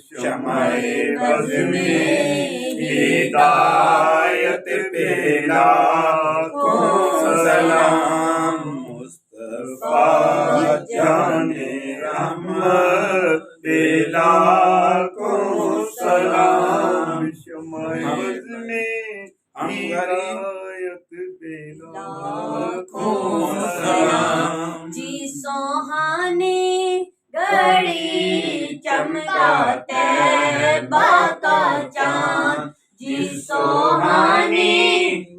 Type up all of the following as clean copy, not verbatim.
شمع بز میں ہدایت پہ لاکھوں سلام، مصطفیٰ جان رحمت پہ لاکھوں سلام، شمع بز میں ہدایت پہ لاکھوں سلام۔ جی سوہانی گھڑی چمکا طیبہ کا چاند، جی سوہانی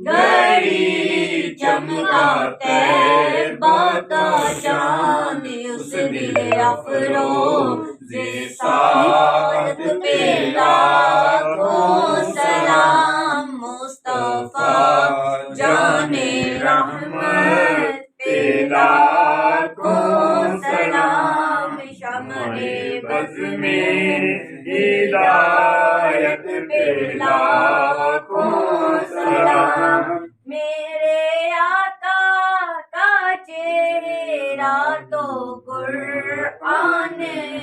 گھڑی چمکا طیبہ کا چاند، اس دل افروز سعادت پہ لاکھوں سلام، مصطفیٰ جان رحمت پہ لاکھوں سلام، شمع بز میں ہدایت پہ لاکھوں سلام۔ میرے آقا کا چہرہ تو قرآن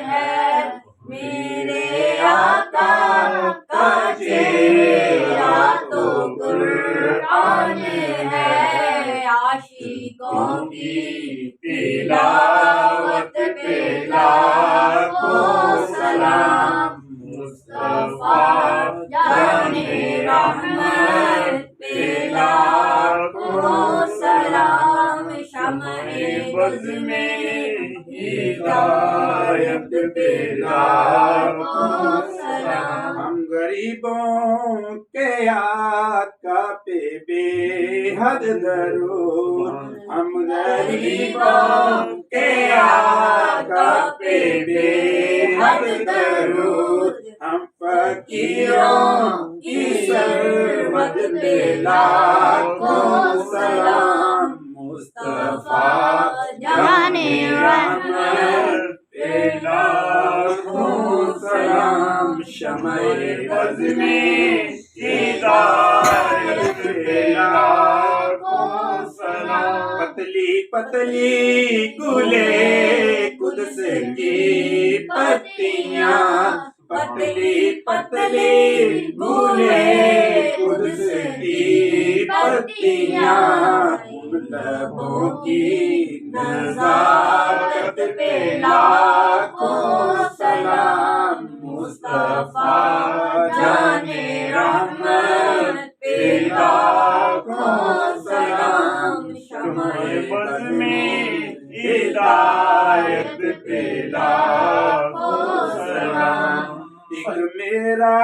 ہے، میرے آقا کا چہرہ تو قرآن ہے، عاشقوں کی تلاوت پہ لاکھوں سلام، مصطفیٰ جان رحمت پہ لاکھوں سلام، شمع بز میں ہدایت پہ لاکھوں سلام۔ ہم غریبوں کے آقا پہ بے حد درود، ہم غریبوں کے آقا پہ بے حد درود، ہم فقیروں کی سرمد پہ لاکھوں سلام، مصطفیٰ جان رحمت پہ لاکھوں سلام، شمع بز میں ہدایت پہ لاکھوں سلام۔ پتلی پتلی گلے قدس کی پتیاں، پتلی پتلی گلے قدس کی پتیاں، ان لبوں کی نزاکت پہ لاکھوں سلام، مصطفیٰ جان رحمت پہ لاکھوں سلام، شمع بز میں ہدایت پہ لاکھوں سلام۔ ایک میرا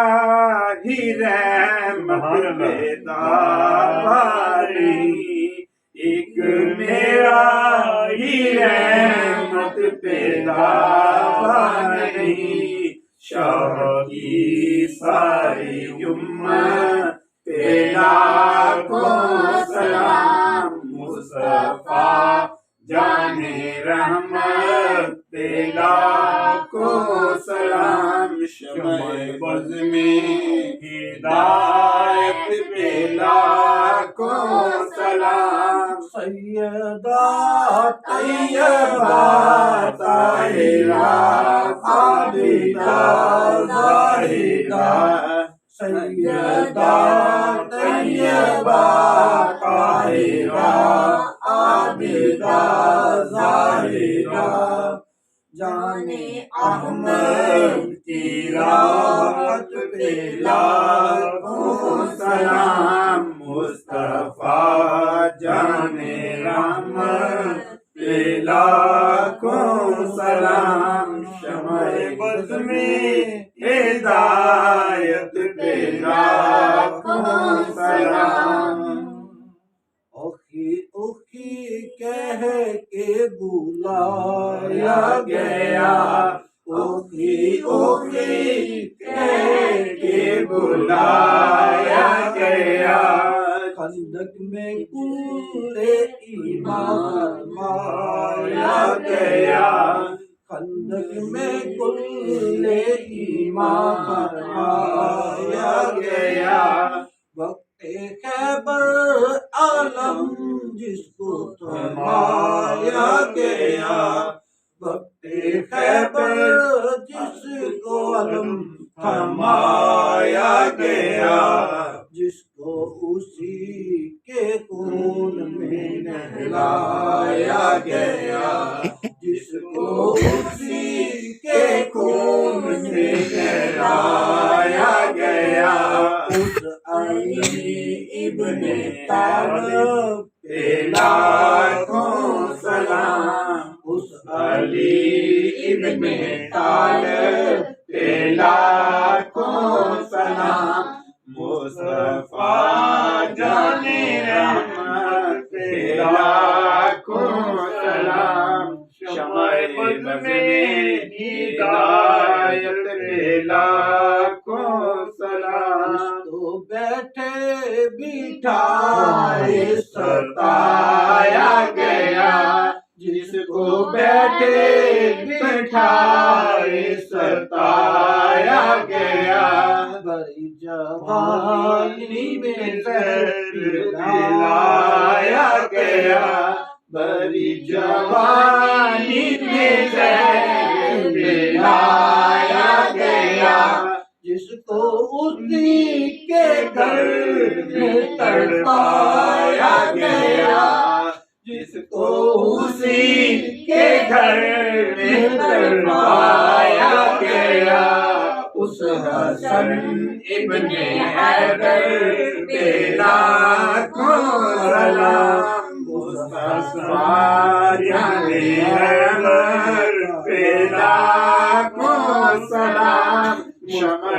ہی رحمت پہ دعویٰ نہیں، ایک میرا ہی رحمت پہ دعویٰ نہیں، شاہ کی ساری امت پہ لاکھوں سلام، مصطفیٰ جان رحمت پہ لاکھوں سلام، شمع بز میں ہدایت پہ لاکھوں سلام۔ سیدہ طیبہ طاہرہ عابدہ زاہدہ، سیدہ طیبہ طاہرہ عابدہ زاہدہ، جان احمد کی راحت پہ لاکھوں سلام، مصطفیٰ جان رحمت پہ لاکھوں سلام، شمع بز میں ہدایت پہ لاکھوں سلام۔ اوکھی اوکھی کہہ کے بلایا گیا، اوکھی اوکھی کہہ کے بلایا گیا، خندق میں کل ایمان مایا گیا، خندق میں کل ایمان مایا گیا، وقت خیبر عالم جس کو تھمایا گیا، وقت خیبر جس کو قدم تھمایا گیا جس کو اسی کے خون میں نہلایا گیا جس کو اسی کے خون میں نہلایا گیا اس علی ابن طالب پہ لاکھوں سلام اس علی ابن طالب پہ لاکھوں سلام مصطفیٰ جان رحمت پہ لاکھوں سلام شمع بز میں ہدایت پہ لاکھوں سلام تو بیٹھے بٹھائے ستایا گیا جس کو بیٹھے بٹھائے ستایا گیا بڑی جوانی میں زہر پلایا گیا بڑی جوانی میں زہر پلایا گیا جس کو اسی کے گھر میں تڑپایا گیا جس کو اسی کے گھر میں تڑپایا گیا اس حسن ابن حیدر پہ لاکھوں سلام مصطفیٰ جان رحمت پہ لاکھوں سلام شمع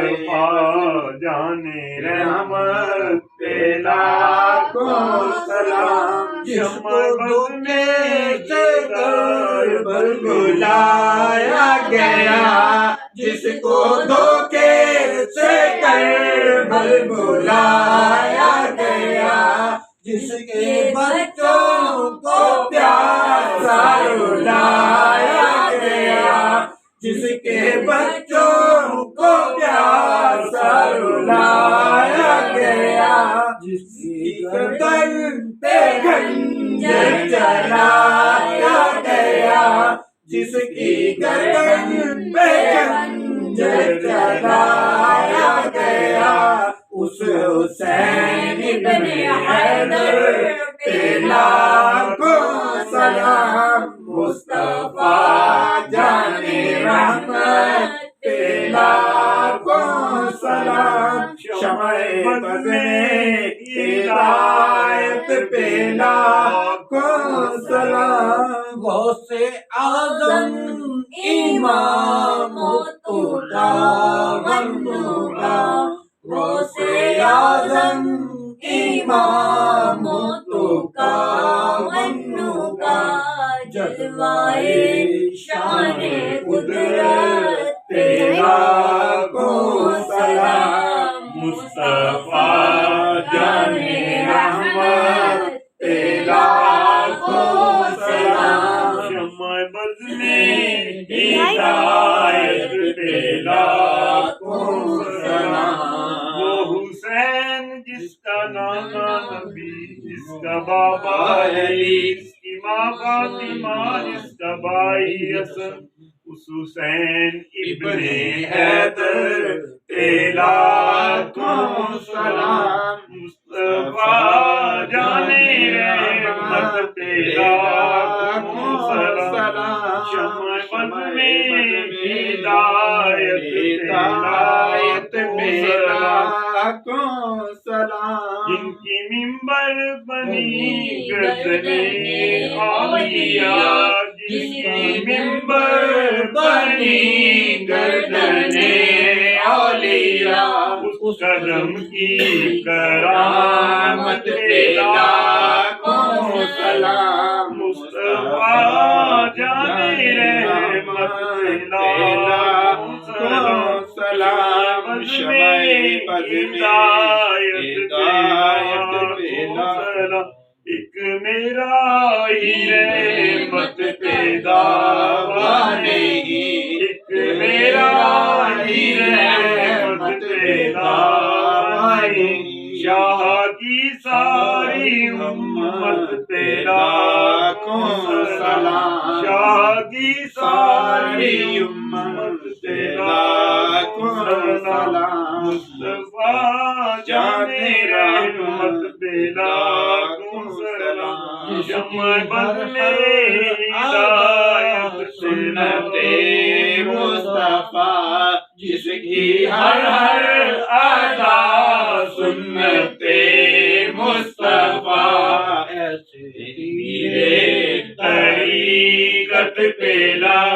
جان رحمت پہ لاکھوں سلام جس کو دھوکے سے در پر بلایا گیا جس کو دھوکے سے در پر بلایا گیا جس کے بچوں کو پیاسا رلایا گیا جس کے بچوں کو پیاسا رلایا گیا جس کی گردن پہ خنجر چلایا گیا جس کی گردن پہ خنجر چلایا گیا اس حسین ابن حیدر پہ لاکھوں سلام مصطفیٰ جان رحمت پہ لاکھوں سلام شمع بز میں ہدایت پہ لاکھوں سلام غوث اعظم امام الہدیٰ والنور غوث اعظم امام الہدیٰ والنور جلوائے شان قدرت پہ لاکھوں سلام مصطفیٰ جان رحمت پہ لاکھوں سلام شمع بز میں ہدایت پہ لاکھوں سلام وہ حسین جس کا نانا نبی جس کا بابا علی جس کی ماں فاطمہ جس کا بھائی حسن اس حسین ابن حیدر پہ لاکھوں سلام مصطفیٰ جان رحمت پہ لاکھوں سلام شمع بز میں ہدایت پہ لاکھوں سلام جن کی ممبر بنی گردنیں اولیاء جن کی ممبر بنی گردنیں اولیاء اس قدم کی کرامت پہ لاکھوں سلام مصطفیٰ جان رحمت پہ لاکھوں سلام شمع بز میں ہدایت پہ لاکھوں ایک میرا ہی رحمت پہ دعویٰ نہیں ایک میرا ہی رحمت پہ دعویٰ نہیں شاہ کی ساری امت پہ لاکھوں سلام شاہ کی ساری امت پہ لاکھوں سلام مصطفیٰ جان رحمت پہ لاکھوں سلام شمع بز میں ہدایت سنت مصطفیٰ جس کی ہر ہر ادا سنت مصطفیٰ ایسے طریقت پہ لا